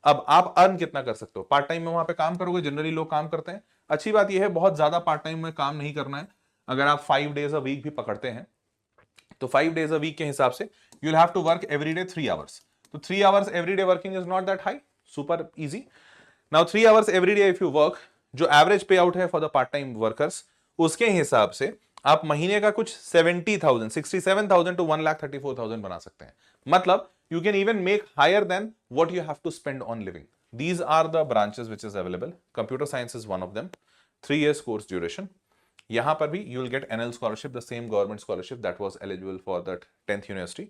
अब आप अर्न कितना कर सकते हो? पार्ट टाइम में वहां पे काम करोगे, जनरली लोग काम करते हैं। अच्छी बात यह है बहुत ज्यादा पार्ट टाइम में काम नहीं करना है। अगर आप 5 days अ वीक भी पकड़ते हैं तो 5 days अ वीक के हिसाब से you will have to work every day 3 hours। तो 3 hours every day working is not that high, super easy. Now 3 hours every day if you work, जो average pay out है for the part time workers, उसके हिसाब से आप महीने का कुछ 70,000 67,000 to 1,34,000 बना सकते हैं। मतलब you can even make higher than what you have to spend on living. These are the branches which is available. Computer science is one of them. 3 years course duration. यहां पर भी you will get NL scholarship, the same government scholarship that was eligible for that 10th university.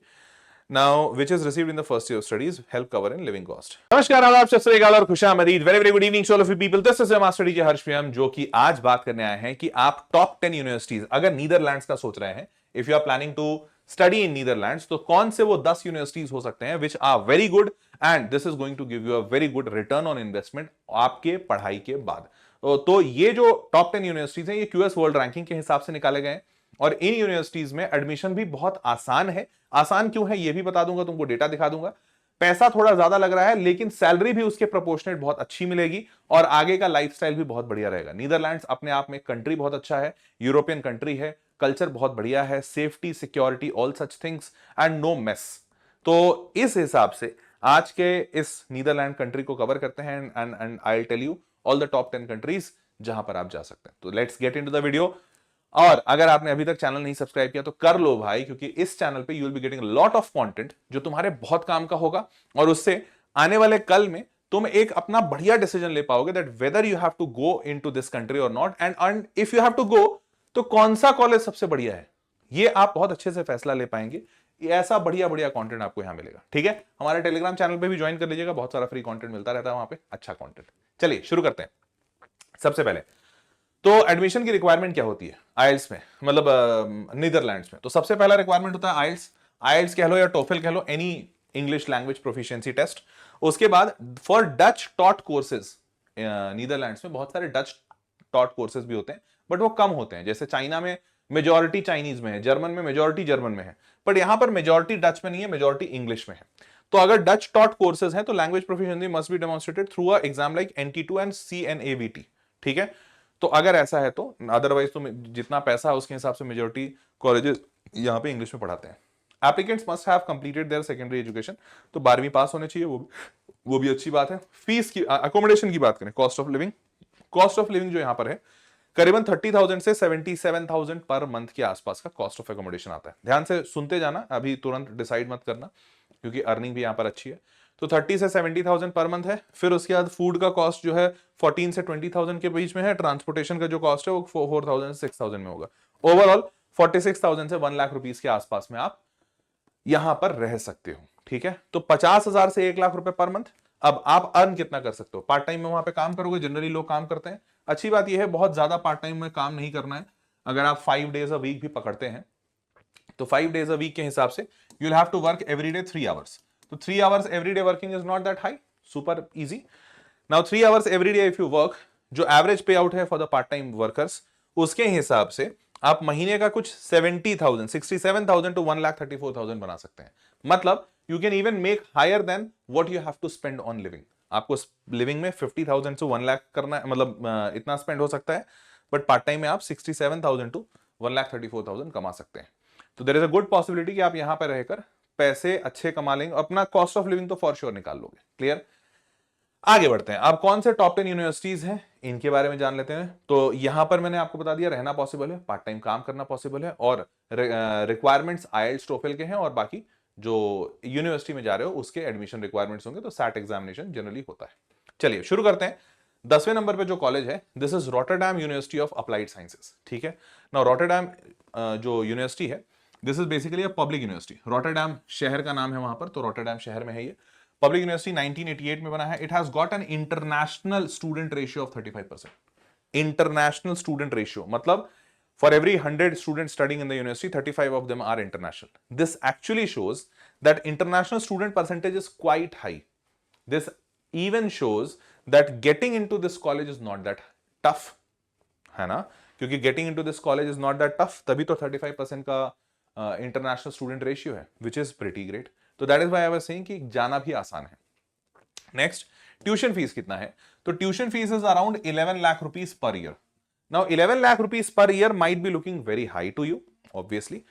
Now, which is received in the first year of studies, help cover in living cost. नमस्कार, आदाब, सत श्री अकाल और खुशामदीद। Very very good evening to all of you people. This is your master DJ Harsh PM, जो कि आज बात करने आए हैं कि आप टॉप 10 यूनिवर्सिटीज अगर नीदरलैंड्स का सोच रहे हैं, if you are planning to study in Netherlands, तो कौन से वो 10 यूनिवर्सिटीज हो सकते हैं which are very good and this is going to give you a very good return on investment आपके पढ़ाई के बाद। तो ये जो टॉप 10 यूनिवर्सिटीज हैं, ये क्यूएस वर्ल्ड रैंकिंग के हिसाब से निकाले गए हैं और इन यूनिवर्सिटीज में एडमिशन भी बहुत आसान है। आसान क्यों है ये भी बता दूंगा, तुमको डेटा दिखा दूंगा। पैसा थोड़ा ज्यादा लग रहा है लेकिन सैलरी भी उसके प्रोपोर्शनेट बहुत अच्छी मिलेगी और आगे का लाइफस्टाइल भी बहुत बढ़िया रहेगा। नीदरलैंड्स अपने आप में कंट्री बहुत अच्छा है, यूरोपियन कंट्री है, कल्चर बहुत बढ़िया है, safety security all such things and no mess. तो इस हिसाब से आज के इस नीदरलैंड कंट्री को कवर करते हैं and I will tell you all the top 10 countries जहां पर आप जा सकते हैं। तो let's get into the video. और अगर आपने अभी तक चैनल नहीं सब्सक्राइब किया तो कर लो भाई, क्योंकि इस चैनल पे you will be getting lot of content जो तुम्हारे बहुत काम का होगा और उससे आने वाले कल में तुम एक अपना बढ़िया डिसीजन ले पाओगे that whether you have to go into this country और not, and if you have to go तो कौन सा कॉलेज सबसे बढ़िया है, ये आप बहुत अच्छे से फैसला ले पाएंगे। ऐसा बढ़िया बढ़िया कंटेंट आपको यहां मिलेगा। ठीक है, हमारे टेलीग्राम चैनल पे भी ज्वाइन कर लीजिएगा, बहुत सारा फ्री कंटेंट मिलता रहता है वहां पे, अच्छा कंटेंट। चलिए शुरू करते हैं। सबसे पहले तो एडमिशन की रिक्वायरमेंट क्या होती है आइल्स में, मतलब नीदरलैंड्स में? तो सबसे पहला रिक्वायरमेंट होता है आइल्स। आइल्स कह लो या टोफल कह लो, any English language proficiency test. उसके बाद for Dutch taught courses, Netherlands में बहुत सारे डच टॉट कोर्सेज भी होते हैं बट वो कम होते हैं। जैसे चाइना में मेजॉरिटी चाइनीज में है, जर्मन में मेजॉरिटी जर्मन में है, बट यहां पर मेजॉरिटी डच में नहीं है, मेजॉरिटी इंग्लिश में है। तो अगर डच टॉट कोर्सेज हैं तो language proficiency must be demonstrated through a exam like NT2 and CNAVT। ठीक है, तो अगर ऐसा है तो, अदरवाइज तो जितना पैसा है उसके हिसाब से मेजॉरिटी कॉलेजेस यहाँ पे इंग्लिश में पढ़ाते हैं। Applicants must have completed there secondary education, तो 12वीं पास होने चाहिए, वो भी अच्छी बात है। फीस की, अकोमोडेशन की बात करें, कॉस्ट ऑफ लिविंग जो यहाँ पर है करीबन 30,000 से 77,000 पर मंथ के आसपास का कॉस्ट ऑफ एकोमोडेशन आता है। ध्यान से सुनते जाना, अभी तुरंत डिसाइड मत करना क्योंकि अर्निंग भी यहाँ पर अच्छी है। तो 30 से 70,000 पर मंथ है। फिर उसके बाद फूड का कॉस्ट जो है 14 से 20,000 के बीच में है। ट्रांसपोर्टेशन का जो कॉस्ट है वो 4,000 से 6,000 में होगा। ओवरऑल 46,000 से 1 लाख रुपीस के आसपास में आप यहां पर रह सकते हो। ठीक है, तो 50,000 से 1 लाख रुपए पर मंथ। अब आप अर्न कितना कर सकते हो? पार्ट टाइम में वहां पे काम करोगे, जनरली लोग काम करते हैं। अच्छी बात यह है बहुत ज्यादा पार्ट टाइम में काम नहीं करना है। अगर आप 5 days अ वीक भी पकड़ते हैं तो 5 days अ वीक के हिसाब से you will have to work every day 3 hours। तो 3 hours every day working is not that high, super easy. Now 3 hours every day if you work, जो average pay out है for the part time workers, उसके हिसाब से आप महीने का कुछ 70,000 67,000 to 1,34,000 बना सकते हैं। मतलब you can even make higher than what you have to spend on living. आपको लिविंग में 50,000 से 1 लाख करना है, मतलब इतना स्पेंड हो सकता है, बट पार्ट टाइम में आप 67,000 to 1,34,000 कमा सकते हैं। तो there is a good possibility कि आप यहां पर रहकर पैसे अच्छे कमा लेंगे, अपना कॉस्ट ऑफ लिविंग तो फॉर श्योर निकाल लोगे। क्लियर, आगे बढ़ते हैं। अब कौन से टॉप 10 यूनिवर्सिटीज हैं इनके बारे में जान लेते हैं। तो यहां पर मैंने आपको बता दिया रहना पॉसिबल है, पार्ट टाइम काम करना पॉसिबल है और रिक्वायरमेंट्स आईएलटीएस टोफल के हैं और बाकी जो यूनिवर्सिटी में जा रहे हो उसके एडमिशन रिक्वायरमेंट्स होंगे, तो सैट एग्जामिनेशन जनरली होता है। चलिए शुरू करते हैं। 10वें नंबर पे जो कॉलेज है, this is Rotterdam university of applied sciences. ठीक है, नाउ रॉटरडैम जो यूनिवर्सिटी है, this is basically a public university. Rotterdam शहर का नाम है वहां पर, तो रॉटरडैम शहर में है ये। पब्लिक यूनिवर्सिटी 1988 में बना है। It has got an international student ratio of 35%। International student ratio मतलब for every 100 students studying in the university, 35 of them are international. This actually shows that international student percentage is quite high. This even shows that getting into this college is not that tough, है ना? क्योंकि getting into this college is not that tough, तभी तो 35% का international student ratio है, which is pretty great. तो that is why I was saying कि जाना भी आसान है। Next, ट्यूशन फीस कितना है? तो tuition fees is around 11 lakh rupees per year. Now 11 lakh rupees per year might be looking very high to you obviously,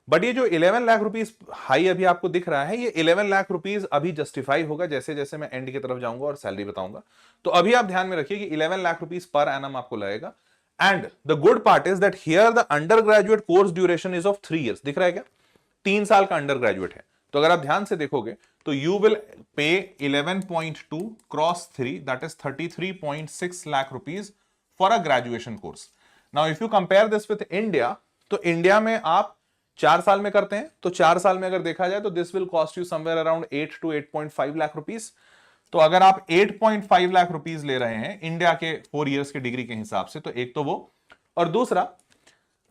but ये जो 11 लाख रुपीस हाई अभी आपको दिख रहा है, ये 11 लाख रुपीस अभी जस्टिफाई होगा जैसे जैसे मैं एंड की तरफ जाऊंगा और सैलरी बताऊंगा. तो अभी आप ध्यान में रखिए कि 11 लाख रुपीस पर एनम आपको लगेगा. And the good part is that here the under graduate course duration is of 3 years. दिख रहा है क्या? 3 साल का अंडर ग्रेजुएट है. तो अगर आप ध्यान से देखोगे तो you will pay 11.2 cross 3 that is 33.6 lakh rupees for a graduation course. Now if you compare this with India, तो इंडिया में आप 4 साल में करते हैं, तो 4 साल में अगर देखा जाए तो this will cost you somewhere around 8 to 8.5 lakh rupees. तो अगर आप 8.5 लाख रुपीज ले रहे हैं इंडिया के 4 इयर्स के डिग्री के हिसाब से, तो एक तो वो, और दूसरा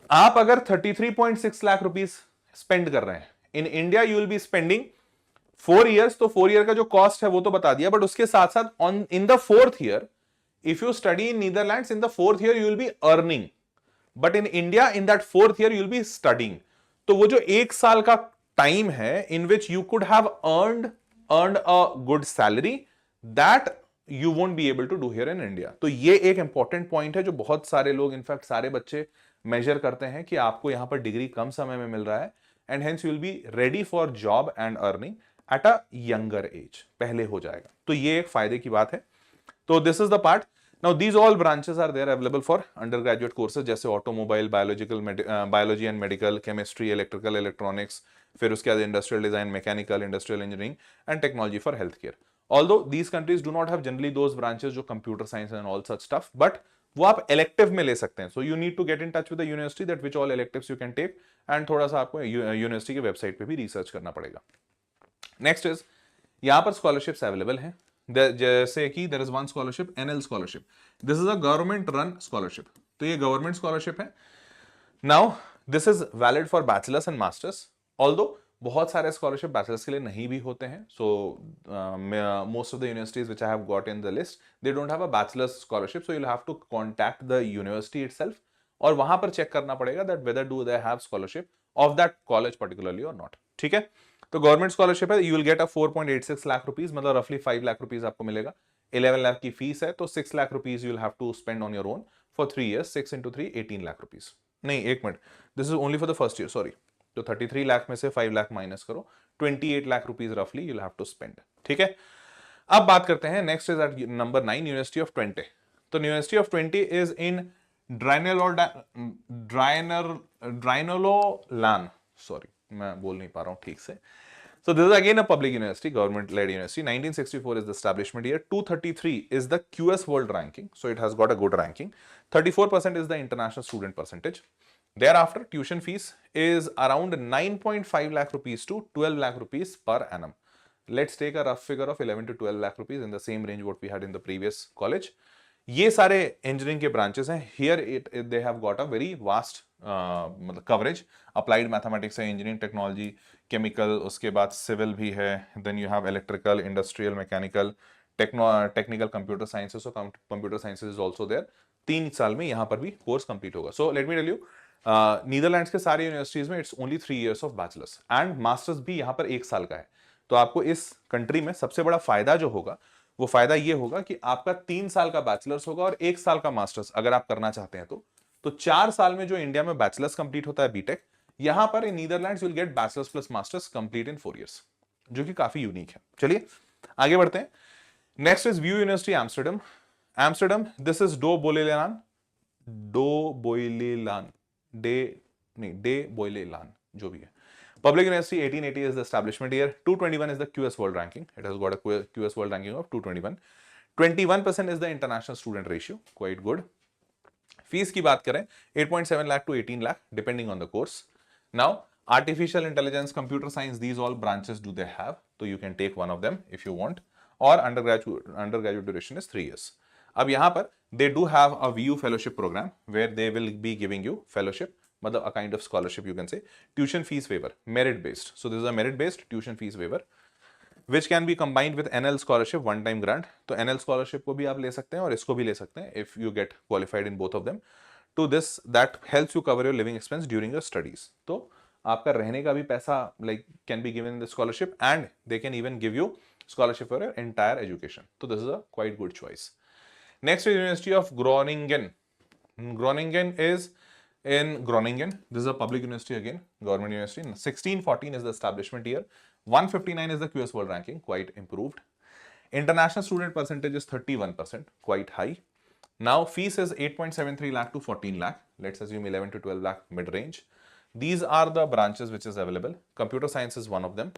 आप अगर 33.6 लाख रुपीज स्पेंड कर रहे हैं in India, you will be spending 4 years. तो 4 ईयर का जो कॉस्ट है वो तो बता दिया, बट उसके साथ साथ on in the 4th year if you study in Netherlands, in the 4th year you will be earning, but in India in that 4th year you will be studying. तो वो जो 1 साल का टाइम है in which you could have earned a good salary, that you won't be able to do here in India. तो ये एक important point है जो बहुत सारे लोग, इनफैक्ट सारे बच्चे मेजर करते हैं कि आपको यहां पर डिग्री कम समय में मिल रहा है and hence you will be ready for job and earning at a younger age, पहले हो जाएगा. तो ये एक फायदे की बात है. तो this is the part. Now these all branches are there available for undergraduate courses जैसे automobile, biology and medical, chemistry, electrical, electronics, फिर उसके बाद industrial design, mechanical, industrial engineering and technology for health care. Although these countries do not have generally those branches जो computer science and all such stuff, but वो आप elective में ले सकते हैं. So you need to get in touch with the university that which all electives you can take, and थोड़ा सा आपको यूनिवर्सिटी की वेबसाइट पे भी रिसर्च करना पड़ेगा. नेक्स्ट इज यहां पर स्कॉलरशिप्स अवेलेबल हैं. जैसे कि there is one scholarship, NL scholarship. This is a government run scholarship. तो ये गवर्नमेंट स्कॉलरशिप है. Now this is valid for bachelors and masters, although बहुत सारे स्कॉलरशिप बैचलर्स के लिए नहीं भी होते हैं. So most of the universities which I have got in the list, they don't have a bachelors scholarship, so you will have to contact the university itself और वहां पर चेक करना पड़ेगा that whether do they have scholarship of that college particularly और not. ठीक है. तो government scholarship है, you will get a 4.86 lakh rupees, मतलब रफली 5 लाख रुपीज आपको मिलेगा. 11 लाख की फीस है, तो 6 lakh rupees you will have to spend on your own for 3 years. 6 into 3 18 lakh rupees. नहीं, एक minute, this is only for the first year, sorry. तो 33 लाख में से 5 लाख माइनस करो, 28 लाख रुपीज रफली you will have to spend. ठीक है. अब बात करते हैं, next is at number 9, university of Twente. तो university of Twente is in ड्राइनोलोलान, सॉरी मैं बोल नहीं पा रहा हूं ठीक से. So this is again a public university, government-led university. 1964 is the establishment year. 233 is the QS World ranking, so it has got a good ranking. 34% is the international student percentage. Thereafter, tuition fees is around 9.5 lakh rupees to 12 lakh rupees per annum. Let's take a rough figure of 11 to 12 lakh rupees in the same range what we had in the previous college. ये सारे engineering के branches हैं. Here they have got a very vast मतलब coverage. Applied mathematics है, engineering, technology, chemical, उसके बाद civil भी है, then you have electrical, industrial, mechanical, technical, computer sciences और computer sciences is also there. 3 साल में यहाँ पर भी कोर्स कंप्लीट होगा. So let me tell you, Netherlands के सारे यूनिवर्सिटीज में it's only 3 years of bachelors, and masters भी यहाँ पर 1 साल का है. तो आपको इस कंट्री में सबसे बड़ा फायदा जो होगा वो फायदा ये होगा कि आपका 3 साल का बैचलर्स होगा और 1 साल का मास्टर्स अगर आप करना चाहते हैं तो 4 साल में जो इंडिया में बैचलर्स कंप्लीट होता है बीटेक, यहां पर in Netherlands will get bachelors plus masters complete in 4 years, जो कि काफी यूनिक है. चलिए आगे बढ़ते हैं. Next is VU university Amsterdam. Amsterdam, this is De Boelelaan, जो भी है. Public University, 1880 is the establishment year. 221 is the QS World ranking. It has got a QS World ranking of 221. 21% is the international student ratio. Quite good. Fees की बात करें, 8.7 lakh to 18 lakh depending on the course. Now, artificial intelligence, computer science, these all branches do they have? So you can take one of them if you want. Or undergraduate duration is 3 years. अब यहाँ पर they do have a VU fellowship program where they will be giving you fellowship. मतलब a kind of scholarship you can say. Tuition fees waiver, merit based. So this is a merit based tuition fees waiver which can be combined with NL scholarship, one time grant. तो NL scholarship को भी आप ले सकते हैं और इसको भी ले सकते हैं if you get qualified in both of them. To this that helps you cover your living expense during your studies. तो आपका रहने का भी पैसा like can be given in the scholarship, and they can even give you scholarship for your entire education. So this is a quite good choice. Next is University of Groningen. Groningen is in Groningen. This is a public university again, government university. 1614 is the establishment year. 159 is the QS World Ranking, quite improved. International student percentage is 31%, quite high. Now fees is 8.73 lakh to 14 lakh. Let's assume 11 to 12 lakh mid-range. These are the branches which is available. Computer science is one of them.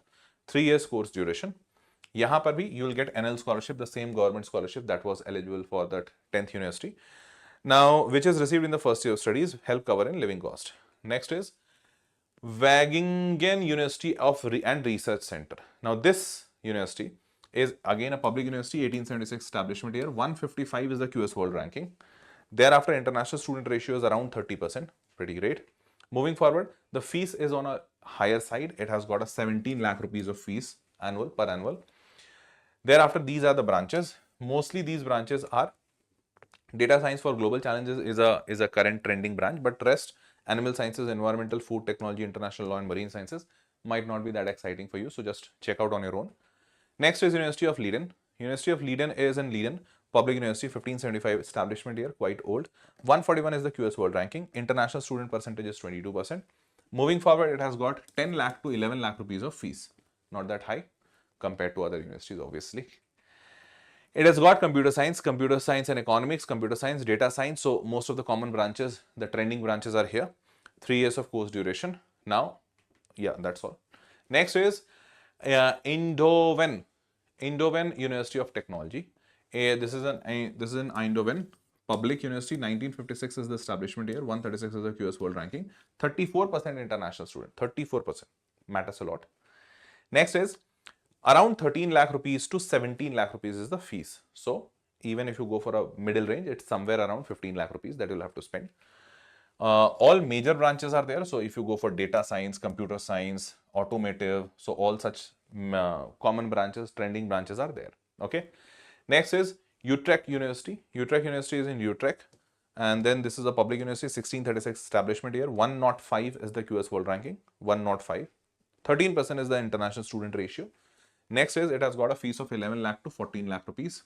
3 years course duration. यहाँ पर भी you will get NL scholarship, the same government scholarship that was eligible for that 10th university. Now, which is received in the first year of studies, help cover in living cost. Next is Wageningen University of and Research Center. Now, this university is again a public university, 1876 establishment year. 155 is the QS World Ranking. Thereafter, international student ratio is around 30%. Pretty great. Moving forward, the fees is on a higher side. It has got a 17 lakh rupees of fees per annual. Thereafter, these are the branches. Mostly these branches are data science for global challenges is a current trending branch, but rest animal sciences, environmental, food technology, international law and marine sciences might not be that exciting for you. So just check out on your own. Next is University of Leiden. University of Leiden is in Leiden, public university, 1575 establishment year, quite old. 141 is the QS World Ranking. International student percentage is 22%. Moving forward, it has got 10 lakh to 11 lakh rupees of fees. Not that high compared to other universities, obviously. It has got computer science and economics, computer science, data science. So most of the common branches, the trending branches are here. 3 years of course duration. Now, yeah, that's all. Next is Eindhoven University of Technology. This is in Eindhoven, public university. 1956 is the establishment year. 136 is the QS World Ranking. 34% international student. 34% matters a lot. Next is around 13 lakh rupees to 17 lakh rupees is the fees. So even if you go for a middle range, it's somewhere around 15 lakh rupees that you'll have to spend. All major branches are there. So if you go for data science, computer science, automotive, so all such common branches, trending branches are there. Okay. Next is Utrecht University. Utrecht University is in Utrecht. And then this is a public university, 1636 establishment year. 105 is the QS World Ranking. 105. 13% is the international student ratio. Next is it has got a fees of 11 lakh to 14 lakh rupees.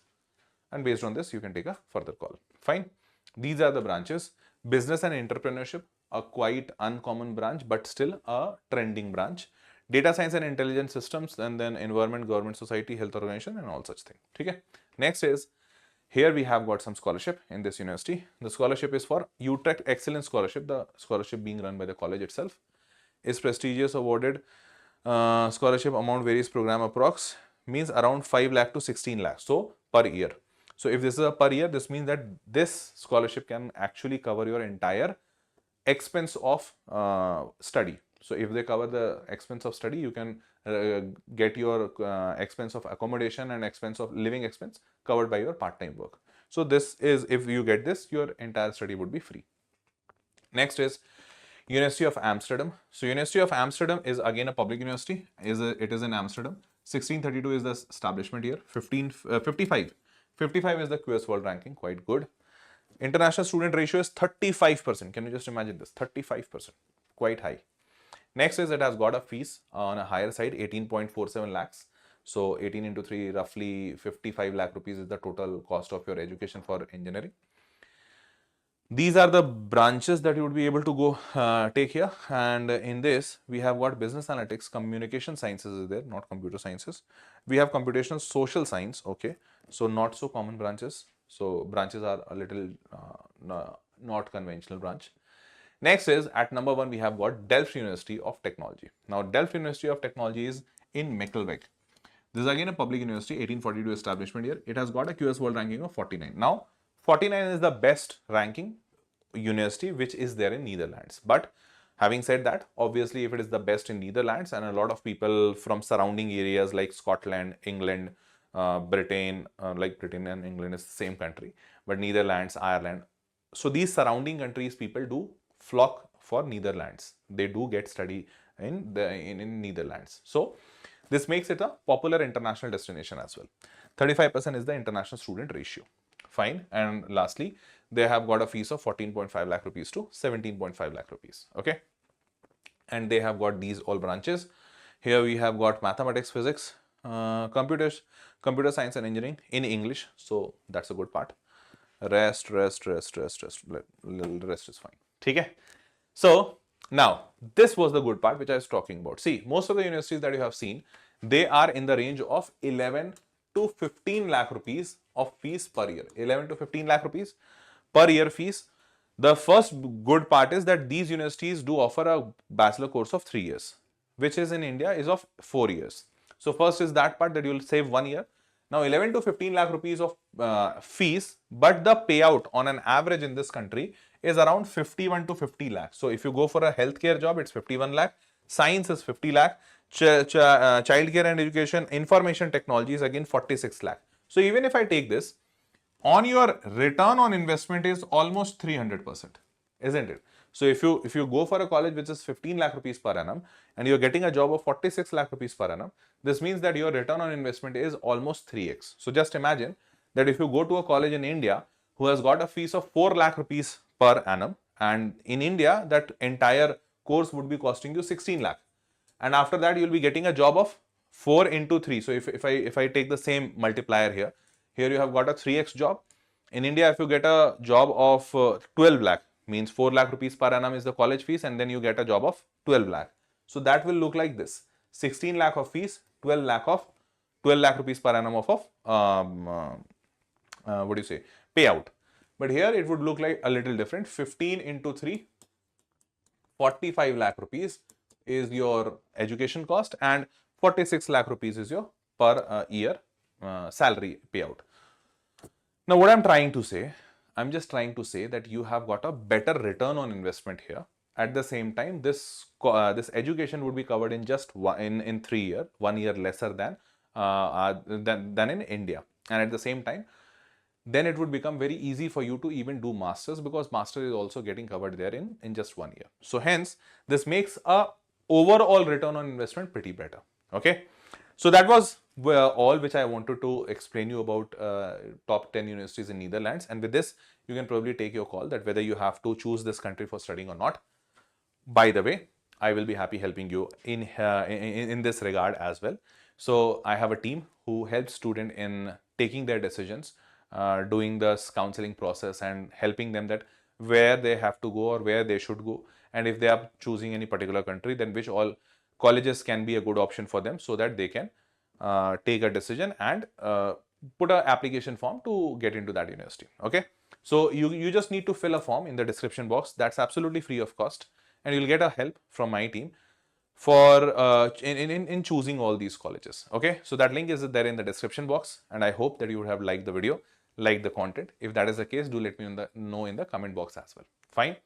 And based on this, you can take a further call. Fine. These are the branches. Business and entrepreneurship, a quite uncommon branch, but still a trending branch. Data science and intelligence systems, and then environment, government, society, health organization, and all such things. Okay. Next is, here we have got some scholarship in this university. The scholarship is for Utrecht Excellence Scholarship. The scholarship being run by the college itself is prestigious, awarded. Scholarship amount varies, program approx means around 5 lakh to 16 lakh. So per year. So if this is a per year, this means that this scholarship can actually cover your entire expense of study. So if they cover the expense of study, you can get your expense of accommodation and expense of living expense covered by your part-time work. So this is, if you get this, your entire study would be free. Next is University of Amsterdam. So University of Amsterdam is again a public university. It is in Amsterdam. 1632 is the establishment year. 55 is the QS World Ranking, quite good. International student ratio is 35%. Can you just imagine this? 35%, quite high. Next is it has got a fees on a higher side, 18.47 lakhs. So 18 into 3, roughly 55 lakh rupees is the total cost of your education for engineering. These are the branches that you would be able to go take here. And in this, we have got business analytics, communication sciences is there, not computer sciences. We have computational social science, okay. So not so common branches. So branches are a little not conventional branch. Next is at number 1, we have got Delft University of Technology. Now Delft University of Technology is in Mechelen. This is again a public university, 1842 establishment year. It has got a QS World Ranking of 49. Now 49 is the best ranking university which is there in Netherlands. But having said that, obviously if it is the best in Netherlands and a lot of people from surrounding areas like Scotland, England, Britain, like Britain and England is the same country, but Netherlands, Ireland. So these surrounding countries, people do flock for Netherlands. They do get study in Netherlands. So this makes it a popular international destination as well. 35% is the international student ratio. Fine. And lastly, they have got a fees of 14.5 lakh rupees to 17.5 lakh rupees. Okay. And they have got these all branches. Here we have got mathematics, physics, computer science and engineering in English, so that's a good part. Rest is fine. ठीक है? So now this was the good part which I was talking about. See, most of the universities that you have seen, they are in the range of 11 to 15 lakh rupees of fees per year. 11 to 15 lakh rupees per year fees. The first good part is that these universities do offer a bachelor course of 3 years, which is in India is of 4 years. So first is that part that you will save 1 year. Now 11 to 15 lakh rupees of fees, but the payout on an average in this country is around 51 to 50 lakh. So if you go for a healthcare job, it's 51 lakh. Science is 50 lakh. Childcare and education, information technology is again 46 lakh. So even if I take this, on your return on investment is almost 300%, isn't it? So if you go for a college which is 15 lakh rupees per annum and you're getting a job of 46 lakh rupees per annum, this means that your return on investment is almost 3x. So just imagine that if you go to a college in India who has got a fees of 4 lakh rupees per annum, and in India that entire course would be costing you 16 lakh, and after that you'll be getting a job of 4 into 3. So if I take the same multiplier here you have got a 3x job. In India, if you get a job of 12 lakh, means 4 lakh rupees per annum is the college fees, and then you get a job of 12 lakh. So that will look like this: 16 lakh of fees, 12 lakh rupees per annum of what do you say, payout. But here it would look like a little different. 15 into 3, 45 lakh rupees is your education cost, and 46 lakh rupees is your per year salary payout. Now, what I'm trying to say, I'm just trying to say that you have got a better return on investment here. At the same time, this education would be covered in just in 3 years, 1 year lesser than in India. And at the same time, then it would become very easy for you to even do masters, because master is also getting covered there in just 1 year. So hence, this makes a overall return on investment pretty better. Okay. So that was all which I wanted to explain you about top 10 universities in Netherlands. And with this, you can probably take your call that whether you have to choose this country for studying or not. By the way, I will be happy helping you in this regard as well. So I have a team who helps students in taking their decisions, doing this counseling process and helping them that where they have to go or where they should go. And if they are choosing any particular country, then which all colleges can be a good option for them, so that they can take a decision and put an application form to get into that university. Okay. So you just need to fill a form in the description box. That's absolutely free of cost, and you'll get a help from my team for in choosing all these colleges. Okay. So that link is there in the description box, and I hope that you would have liked the video, liked the content. If that is the case, do let me know in the comment box as well. Fine.